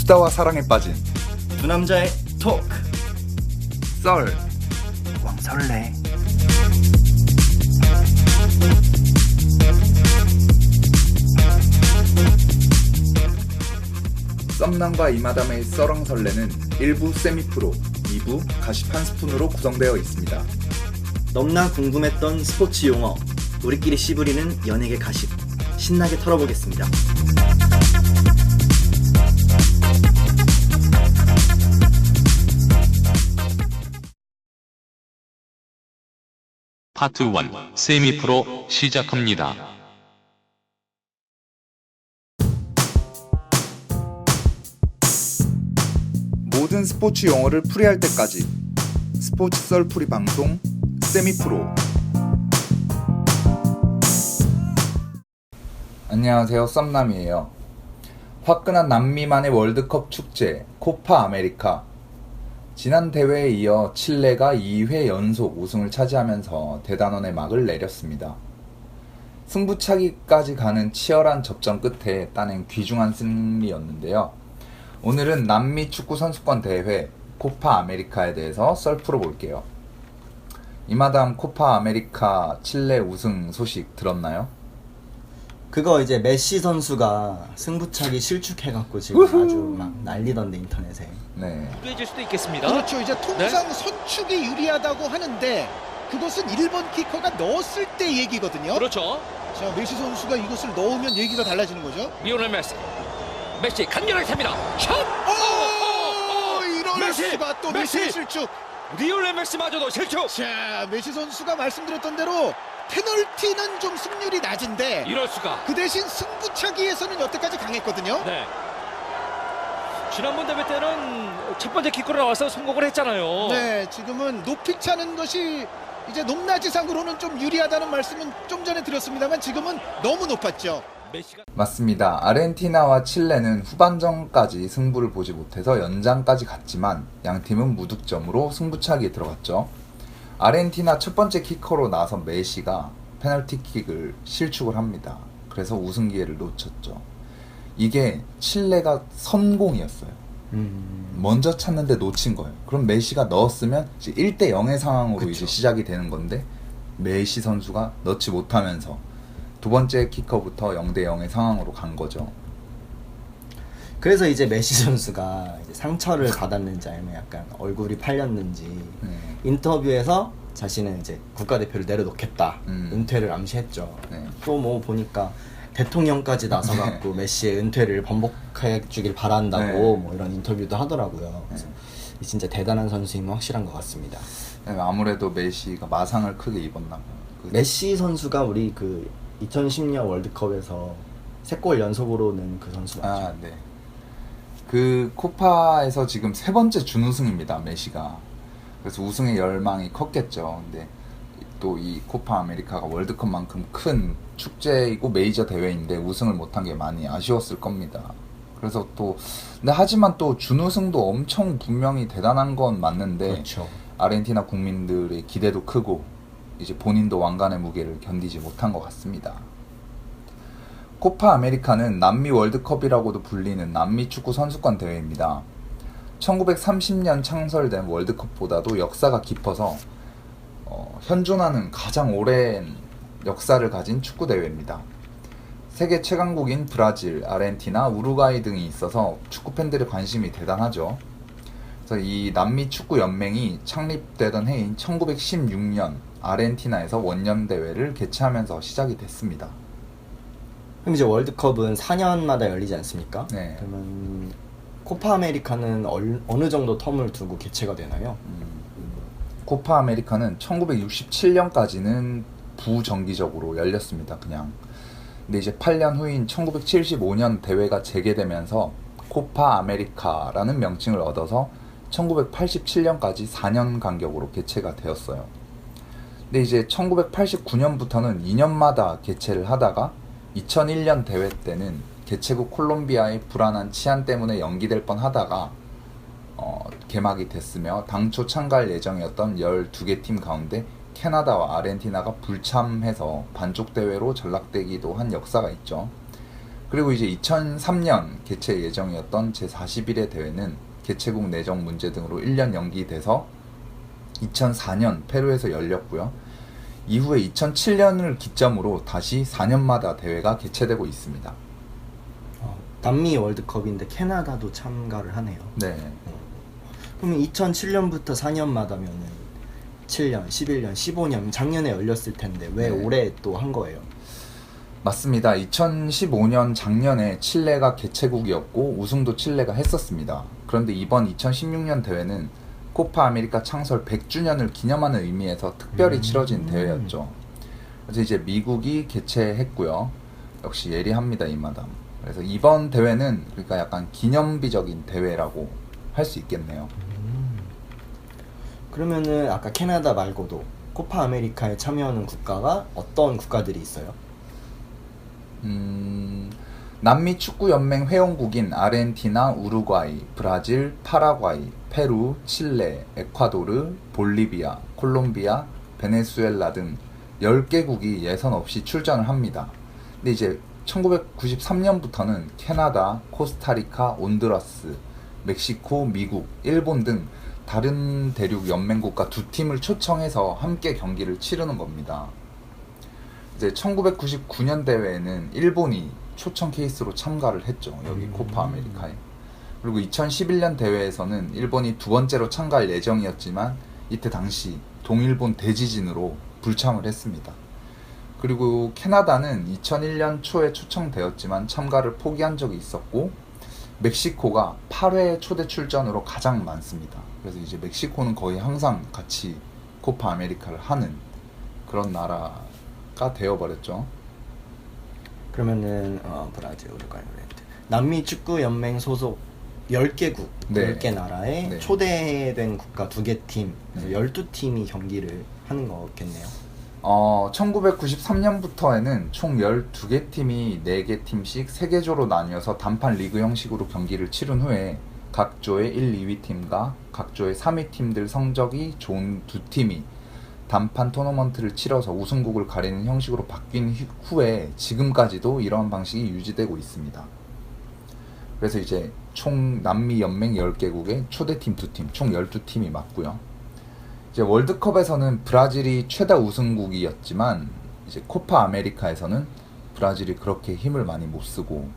수다와 사랑에 빠진 두 남자의 토크 썰 왕설레. 썸남과 이마담의 썰렁설레는 1부 세미프로, 2부 가십 한 스푼으로 구성되어 있습니다. 넘나 궁금했던 스포츠 용어, 우리끼리 씨부리는 연예계 가십, 신나게 털어보겠습니다. 파트 1 세미프로 시작합니다. 모든 스포츠 용어를 풀이할 때까지 스포츠 썰풀이 방송 세미프로. 안녕하세요, 썸남이에요. 화끈한 남미만의 월드컵 축제 코파 아메리카. 지난 대회에 이어 칠레가 2회 연속 우승을 차지하면서 대단원의 막을 내렸습니다. 승부차기까지 가는 치열한 접전 끝에 따낸 귀중한 승리였는데요. 오늘은 남미 축구 선수권 대회 코파 아메리카에 대해서 썰 풀어볼게요. 이마담 코파 아메리카 칠레 우승 소식 들었나요? 그거 이제 메시 선수가 승부차기 실축해갖고 지금 아주 막 난리던데 인터넷에. 네. 유리해질 수도 있겠습니다. 그렇죠. 이제 통상 네? 선축이 유리하다고 하는데 그것은 1번 키커가 넣었을 때 얘기거든요. 그렇죠. 자, 메시 선수가 이것을 넣으면 얘기가 달라지는 거죠. 리오넬 메시. 메시 간결하게 탑니다. 샷! 이럴 메시! 수가 또 메시! 메시의 실축. 리오넬 메시마저도 실축. 자, 메시 선수가 말씀드렸던 대로 페널티는 좀 승률이 낮은데 이럴 수가. 그 대신 승부차기에서는 여태까지 강했거든요. 네. 지난번 대회 때는 첫 번째 키커로 나와서 성공을 했잖아요. 네, 지금은 높이 차는 것이 이제 높낮이상으로는 좀 유리하다는 말씀은 좀 전에 드렸습니다만 지금은 너무 높았죠. 메시가 맞습니다. 아르헨티나와 칠레는 후반전까지 승부를 보지 못해서 연장까지 갔지만 양팀은 무득점으로 승부차기에 들어갔죠. 아르헨티나 첫 번째 키커로 나선 메시가 페널티킥을 실축을 합니다. 그래서 우승 기회를 놓쳤죠. 이게 칠레가 선공이었어요. 먼저 찼는데 놓친 거예요. 그럼 메시가 넣었으면 이제 1대 0의 상황으로 그쵸. 이제 시작이 되는 건데 메시 선수가 넣지 못하면서 두 번째 키커부터 0대 0의 상황으로 간 거죠. 그래서 이제 메시 선수가 이제 상처를 받았는지 아니면 약간 얼굴이 팔렸는지 인터뷰에서 자신은 이제 국가대표를 내려놓겠다, 은퇴를 암시했죠. 네. 또 뭐 보니까 대통령까지 나서갖고 메시의 은퇴를 번복해주길 바란다고 네. 뭐 이런 인터뷰도 하더라고요. 그래서 진짜 대단한 선수임은 확실한 것 같습니다. 네, 아무래도 메시가 마상을 크게 입었나 봐요. 메시 선수가 우리 그 2010년 월드컵에서 3골 연속으로 넣은 그 선수 맞죠? 아, 네. 그 코파에서 지금 세 번째 준우승입니다, 메시가. 그래서 우승의 열망이 컸겠죠. 근데 또 이 코파 아메리카가 월드컵만큼 큰 축제이고 메이저 대회인데 우승을 못한 게 많이 아쉬웠을 겁니다. 그래서 또 근데 하지만 또 준우승도 엄청 분명히 대단한 건 맞는데 그렇죠. 아르헨티나 국민들의 기대도 크고 이제 본인도 왕관의 무게를 견디지 못한 것 같습니다. 코파 아메리카는 남미 월드컵이라고도 불리는 남미 축구 선수권 대회입니다. 1930년 창설된 월드컵보다도 역사가 깊어서 현존하는 가장 오랜 역사를 가진 축구 대회입니다. 세계 최강국인 브라질, 아르헨티나, 우루과이 등이 있어서 축구 팬들의 관심이 대단하죠. 그래서 이 남미 축구 연맹이 창립되던 해인 1916년 아르헨티나에서 원년 대회를 개최하면서 시작이 됐습니다. 그럼 이제 월드컵은 4년마다 열리지 않습니까? 네. 그러면 코파 아메리카는 어느 정도 텀을 두고 개최가 되나요? 코파 아메리카는 1967년까지는 부정기적으로 열렸습니다. 그냥. 근데 이제 8년 후인 1975년 대회가 재개되면서 코파 아메리카라는 명칭을 얻어서 1987년까지 4년 간격으로 개최가 되었어요. 근데 이제 1989년부터는 2년마다 개최를 하다가 2001년 대회 때는 개최국 콜롬비아의 불안한 치안 때문에 연기될 뻔 하다가 개막이 됐으며 당초 참가할 예정이었던 12개 팀 가운데 캐나다와 아르헨티나가 불참해서 반쪽 대회로 전락되기도 한 역사가 있죠. 그리고 이제 2003년 개최 예정이었던 제41회 대회는 개최국 내정 문제 등으로 1년 연기돼서 2004년 페루에서 열렸고요. 이후에 2007년을 기점으로 다시 4년마다 대회가 개최되고 있습니다. 남미 월드컵인데 캐나다도 참가를 하네요. 네. 그러면 2007년부터 4년마다면은 7년, 11년, 15년 작년에 열렸을 텐데 왜 네. 올해 또 한 거예요? 맞습니다. 2015년 작년에 칠레가 개최국이었고 우승도 칠레가 했었습니다. 그런데 이번 2016년 대회는 코파 아메리카 창설 100주년을 기념하는 의미에서 특별히 치러진 대회였죠. 그래서 이제 미국이 개최했고요. 역시 예리합니다, 이 마담. 그래서 이번 대회는 그러니까 약간 기념비적인 대회라고 할 수 있겠네요. 그러면은 아까 캐나다 말고도 코파 아메리카에 참여하는 국가가 어떤 국가들이 있어요? 남미 축구연맹 회원국인 아르헨티나, 우루과이, 브라질, 파라과이, 페루, 칠레, 에콰도르, 볼리비아, 콜롬비아, 베네수엘라 등 10개국이 예선 없이 출전을 합니다. 근데 이제 1993년부터는 캐나다, 코스타리카, 온두라스, 멕시코, 미국, 일본 등 다른 대륙 연맹국가 2팀을 초청해서 함께 경기를 치르는 겁니다. 이제 1999년 대회에는 일본이 초청 케이스로 참가를 했죠. 여기 코파 아메리카에. 그리고 2011년 대회에서는 일본이 두 번째로 참가할 예정이었지만 이때 당시 동일본 대지진으로 불참을 했습니다. 그리고 캐나다는 2001년 초에 초청되었지만 참가를 포기한 적이 있었고 멕시코가 8회 초대 출전으로 가장 많습니다. 그래서 이제 멕시코는 거의 항상 같이 코파 아메리카를 하는 그런 나라가 되어버렸죠. 그러면은 브라질, 우루과이, 남미 축구 연맹 소속 10개국, 네. 10개 나라에 네. 초대된 국가 2개 팀, 12팀이 경기를 하는 거겠네요. 1993년부터에는 총 12개 팀이 4개 팀씩 3개 조로 나뉘어서 단판 리그 형식으로 경기를 치른 후에 각 조의 1, 2위 팀과 각 조의 3위 팀들 성적이 좋은 두 팀이 단판 토너먼트를 치러서 우승국을 가리는 형식으로 바뀐 후에 지금까지도 이러한 방식이 유지되고 있습니다. 그래서 이제 총 남미 연맹 10개국의 초대팀 2팀, 총 12팀이 맞고요. 이제 월드컵에서는 브라질이 최다 우승국이었지만 이제 코파 아메리카에서는 브라질이 그렇게 힘을 많이 못 쓰고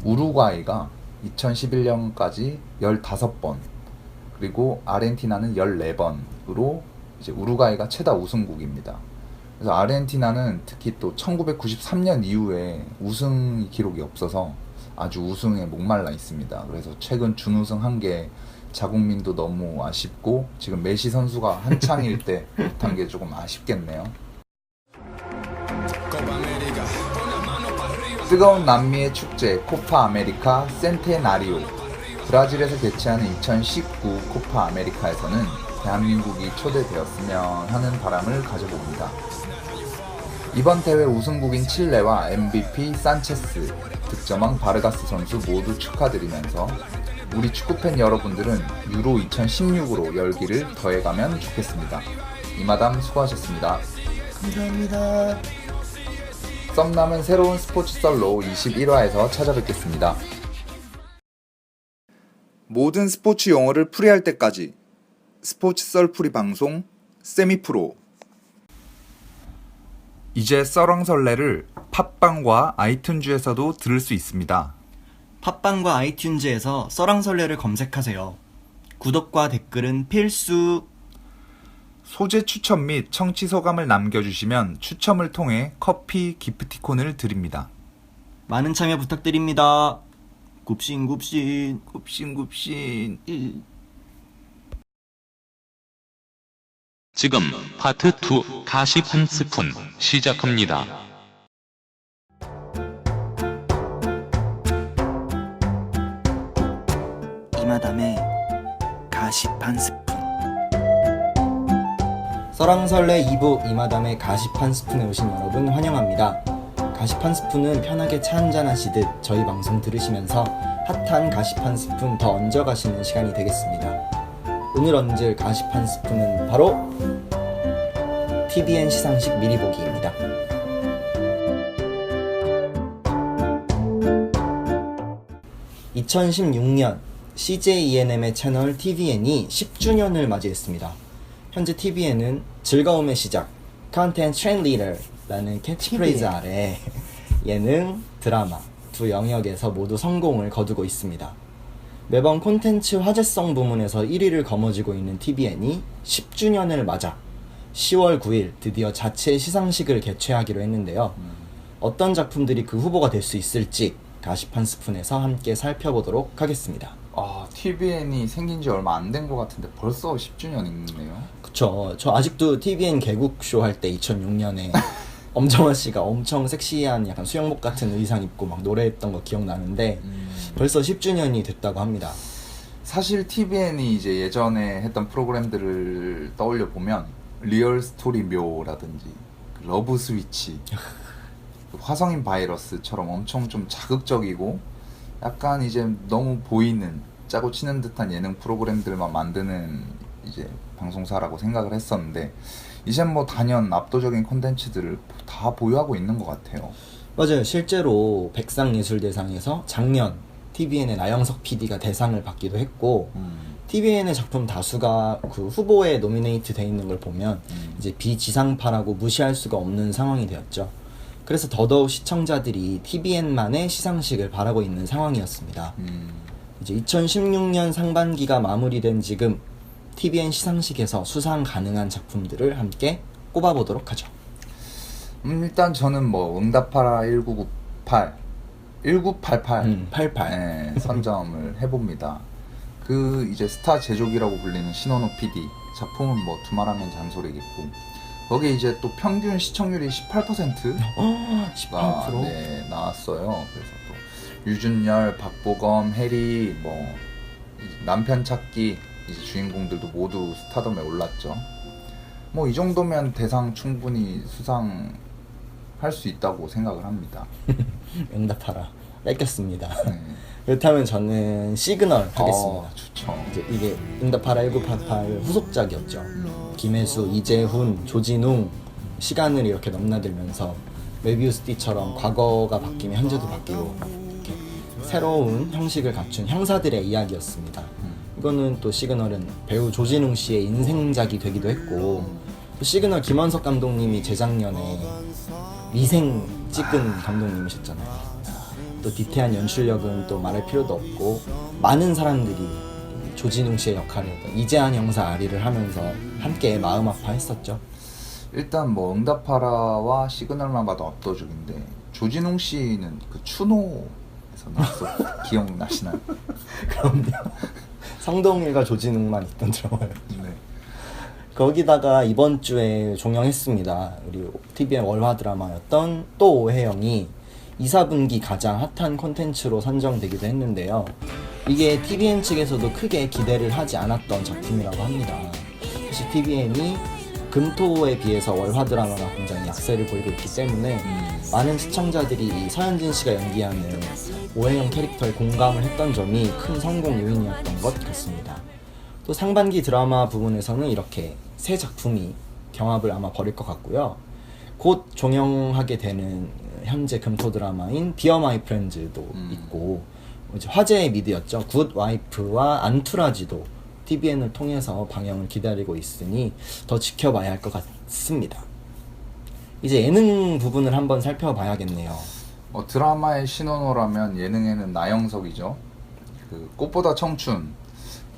우루과이가 2011년까지 15번 그리고 아르헨티나는 14번으로 이제 우루과이가 최다 우승국입니다. 그래서 아르헨티나는 특히 또 1993년 이후에 우승 기록이 없어서 아주 우승에 목말라 있습니다. 그래서 최근 준우승 한 게 자국민도 너무 아쉽고 지금 메시 선수가 한창일 때 못한 게 조금 아쉽겠네요. 뜨거운 남미의 축제 코파 아메리카 센테나리오. 브라질에서 개최하는 2019 코파 아메리카에서는 대한민국이 초대되었으면 하는 바람을 가져봅니다. 이번 대회 우승국인 칠레와 MVP 산체스, 득점왕 바르가스 선수 모두 축하드리면서 우리 축구팬 여러분들은 유로 2016으로 열기를 더해가면 좋겠습니다. 이마담 수고하셨습니다. 감사합니다. 썸남은 새로운 스포츠 썰로 21화에서 찾아뵙겠습니다. 모든 스포츠 용어를 풀이할 때까지 스포츠 썰풀이 방송 세미프로. 이제 썰왕설레를 팟빵과 아이튠즈에서도 들을 수 있습니다. 팟빵과 아이튠즈에서 썰왕설레를 검색하세요. 구독과 댓글은 필수. 소재 추천 및 청취 소감을 남겨주시면 추첨을 통해 커피 기프티콘을 드립니다. 많은 참여 부탁드립니다. 굽신굽신. 굽신굽신. 지금 파트 2 가십 한 스푼 시작합니다. 이마담의 가십 한 스푼. 썰왕설레 2부 이마담의 가십 한 스푼에 오신 여러분 환영합니다. 가십 한 스푼은 편하게 차 한잔 하시듯 저희 방송 들으시면서 핫한 가십 한 스푼 더 얹어가시는 시간이 되겠습니다. 오늘 얹을 가십 한 스푼은 바로 TVN 시상식 미리 보기입니다. 2016년 CJ ENM의 채널 TVN이 10주년을 맞이했습니다. 현재 TVN은 즐거움의 시작, Content Trend Leader라는 캐치프레이즈 아래 예능, 드라마 두 영역에서 모두 성공을 거두고 있습니다. 매번 콘텐츠 화제성 부문에서 1위를 거머쥐고 있는 TVN이 10주년을 맞아 10월 9일 드디어 자체 시상식을 개최하기로 했는데요. 어떤 작품들이 그 후보가 될 수 있을지 가십 한 스푼에서 함께 살펴보도록 하겠습니다. TVN이 생긴 지 얼마 안 된 것 같은데 벌써 10주년이네요. 그쵸. 저 아직도 TVN 개국쇼 할 때 2006년에 엄정화 씨가 엄청 섹시한 약간 수영복 같은 의상 입고 막 노래했던 거 기억나는데 벌써 10주년이 됐다고 합니다. 사실 TVN이 이제 예전에 했던 프로그램들을 떠올려 보면 리얼 스토리 묘라든지 러브 스위치, 화성인 바이러스처럼 엄청 좀 자극적이고 약간 이제 너무 보이는 짜고 치는 듯한 예능 프로그램들만 만드는 이제 방송사라고 생각을 했었는데 이젠 뭐 단연 압도적인 콘텐츠들을 다 보유하고 있는 것 같아요. 맞아요. 실제로 백상예술대상에서 작년 TVN의 나영석 PD가 대상을 받기도 했고 TVN의 작품 다수가 그 후보에 노미네이트 돼 있는 걸 보면 이제 비지상파라고 무시할 수가 없는 상황이 되었죠. 그래서 더더욱 시청자들이 TVN만의 시상식을 바라고 있는 상황이었습니다. 이제 2016년 상반기가 마무리된 지금 TVN 시상식에서 수상 가능한 작품들을 함께 꼽아보도록 하죠. 일단 저는 뭐 응답하라 1988 88 네, 선점을 해봅니다. 그 이제 스타 제조기라고 불리는 신원호 PD 작품은 뭐 두말하면 잔소리겠고 거기에 이제 또 평균 시청률이 18%가 18%? 네, 나왔어요. 그래서 또 유준열, 박보검, 해리 뭐 남편 찾기 이제 주인공들도 모두 스타덤에 올랐죠. 뭐 이 정도면 대상 충분히 수상할 수 있다고 생각을 합니다. 응답하라 뺏겼습니다. 네. 그렇다면 저는 시그널 하겠습니다. 좋죠. 이제 이게 응답하라 1988 후속작이었죠. 김혜수, 이재훈, 조진웅 시간을 이렇게 넘나들면서 메비우스 띠처럼 과거가 바뀌면 현재도 바뀌고 이렇게 새로운 형식을 갖춘 형사들의 이야기였습니다. 이거는 또 시그널은 배우 조진웅 씨의 인생작이 되기도 했고 또 시그널 김원석 감독님이 재작년에 미생 찍은 감독님이셨잖아요. 또 디테일한 연출력은 또 말할 필요도 없고 많은 사람들이 조진웅 씨의 역할을 이재한 형사 아리를 하면서 함께 마음 아파했었죠. 일단 뭐 응답하라와 시그널만 봐도 압도적인데 조진웅 씨는 그 추노에서 나왔어 기억나시나요? 그럼요. 성동일과 조진웅만 있던 드라마예요. 네. 거기다가 이번 주에 종영했습니다. 우리 TVN 월화 드라마였던 또 오해영이 2, 4분기 가장 핫한 콘텐츠로 선정되기도 했는데요. 이게 TVN 측에서도 크게 기대를 하지 않았던 작품이라고 합니다. 사실 TVN이 금토에 비해서 월화 드라마가 굉장히 약세를 보이고 있기 때문에 많은 시청자들이 이 서현진 씨가 연기하는 오해영 캐릭터에 공감을 했던 점이 큰 성공 요인이었던 것 같습니다. 또 상반기 드라마 부분에서는 이렇게 새 작품이 경합을 아마 벌일 것 같고요. 곧 종영하게 되는 현재 금토 드라마인 디어 마이 프렌즈도 있고 이제 화제의 미드였죠. 굿 와이프와 안투라지도 TVN을 통해서 방영을 기다리고 있으니 더 지켜봐야 할 것 같습니다. 이제 예능 부분을 한번 살펴봐야겠네요. 드라마의 신원호라면 예능에는 나영석이죠. 그 꽃보다 청춘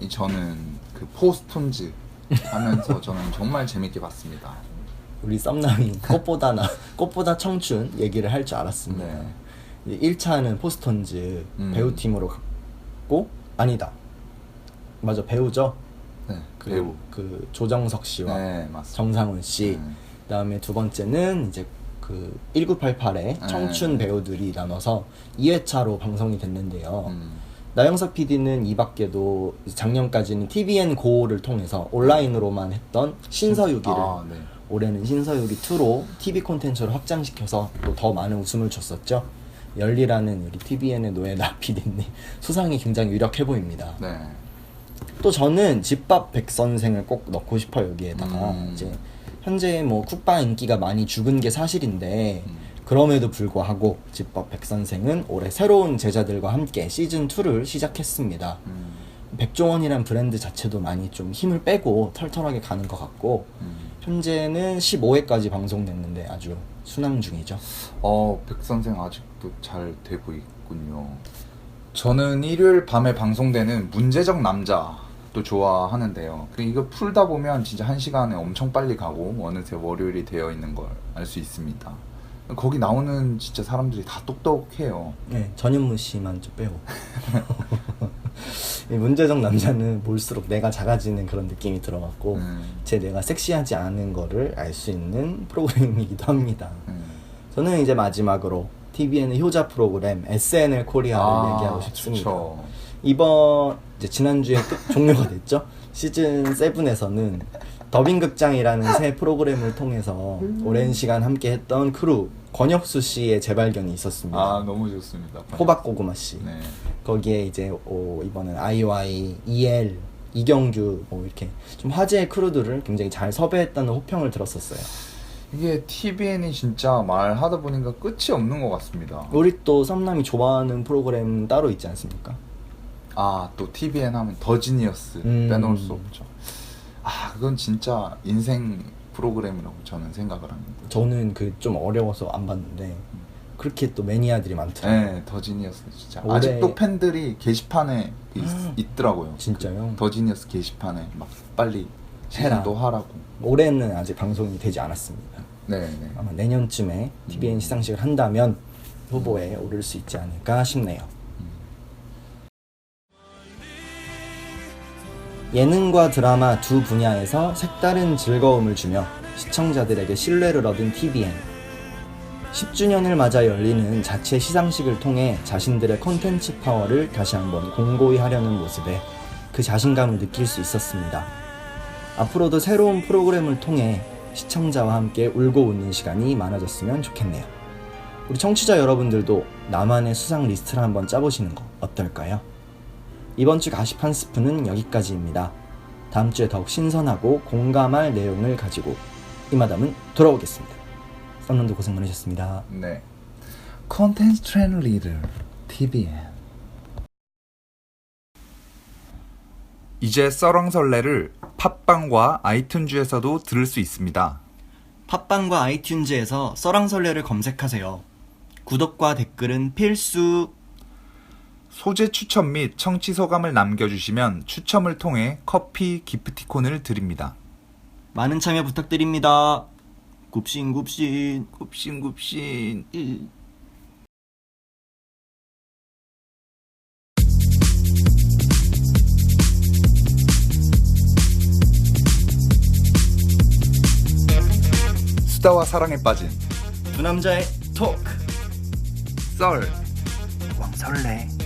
이 저는 그 포스톤즈 하면서 저는 정말 재밌게 봤습니다. 우리 썸남이 꽃보다 청춘 얘기를 할 줄 알았습니다. 네. 1차는 포스톤즈 배우팀으로 갔고 아니다. 맞아 배우죠. 네, 배우. 그 조정석 씨와 네, 맞습니다. 정상훈 씨. 그다음에 두 번째는 이제 그 1988의 청춘 배우들이 나눠서 2회차로 방송이 됐는데요. 나영석 PD는 이 밖에도 작년까지는 TVN 고를 통해서 온라인으로만 했던 신서유기를 네. 올해는 신서유기 2로 TV 콘텐츠를 확장시켜서 또 더 많은 웃음을 줬었죠. 열리라는 우리 TVN의 노예나 PD님 수상이 굉장히 유력해 보입니다. 네. 또 저는 집밥 백선생을 꼭 넣고 싶어요. 여기에다가 이제 현재 뭐 쿡바 인기가 많이 죽은 게 사실인데 그럼에도 불구하고 집밥 백선생은 올해 새로운 제자들과 함께 시즌2를 시작했습니다. 백종원이란 브랜드 자체도 많이 좀 힘을 빼고 털털하게 가는 것 같고 현재는 15회까지 방송됐는데 아주 순항 중이죠. 백선생 아직도 잘 되고 있군요. 저는 일요일 밤에 방송되는 문제적 남자도 좋아하는데요. 이거 풀다 보면 진짜 1시간에 엄청 빨리 가고 어느새 월요일이 되어 있는 걸 알 수 있습니다. 거기 나오는 진짜 사람들이 다 똑똑해요. 네, 전현무 씨만 좀 빼고. 이 문제적 남자는 볼수록 내가 작아지는 그런 느낌이 들어갔고 제 뇌가 섹시하지 않은 거를 알 수 있는 프로그램이기도 합니다. 저는 이제 마지막으로 TVN의 효자 프로그램 SNL 코리아를 얘기하고 싶습니다. 좋죠. 이번 이제 지난주에 종료가 됐죠. 시즌 7에서는 더빙극장이라는 새 프로그램을 통해서 오랜 시간 함께했던 크루 권혁수 씨의 재발견이 있었습니다. 너무 좋습니다. 호박고구마 씨. 네. 거기에 이제 이번엔 IOI, EL, 이경규 뭐 이렇게 좀 화제의 크루들을 굉장히 잘 섭외했다는 호평을 들었었어요. 이게 TVN이 진짜 말하다 보니까 끝이 없는 것 같습니다. 우리 또 썸남이 좋아하는 프로그램 따로 있지 않습니까? 또 TVN 하면 더 지니어스 빼놓을 수 없죠. 그건 진짜 인생 프로그램이라고 저는 생각을 합니다. 저는 그 좀 어려워서 안 봤는데 그렇게 또 매니아들이 많더라고요. 네, 더 지니어스 진짜 올해... 아직도 팬들이 게시판에 있더라고요. 진짜요? 더 지니어스 게시판에 막 빨리 해라. 시즌도 하라고. 올해는 아직 방송이 되지 않았습니다. 네. 아마 내년쯤에 TVN 시상식을 한다면 후보에 오를 수 있지 않을까 싶네요. 예능과 드라마 두 분야에서 색다른 즐거움을 주며 시청자들에게 신뢰를 얻은 TVN. 10주년을 맞아 열리는 자체 시상식을 통해 자신들의 콘텐츠 파워를 다시 한번 공고히 하려는 모습에 그 자신감을 느낄 수 있었습니다. 앞으로도 새로운 프로그램을 통해 시청자와 함께 울고 웃는 시간이 많아졌으면 좋겠네요. 우리 청취자 여러분들도 나만의 수상 리스트를 한번 짜보시는 거 어떨까요? 이번 주 가십 한 스푼은 여기까지입니다. 다음 주에 더욱 신선하고 공감할 내용을 가지고 이마담은 돌아오겠습니다. 썸남도 고생 많으셨습니다. 네. 콘텐츠 트렌드 리더 TVN. 이제 썰렁설레를 팟빵과 아이튠즈에서도 들을 수 있습니다. 팟빵과 아이튠즈에서 썰렁설레를 검색하세요. 구독과 댓글은 필수. 소재 추천 및 청취 소감을 남겨주시면 추첨을 통해 커피 기프티콘을 드립니다. 많은 참여 부탁드립니다. 굽신굽신. 굽신굽신. 수다와 사랑에 빠진 두 남자의 토크. 썰 왕설레.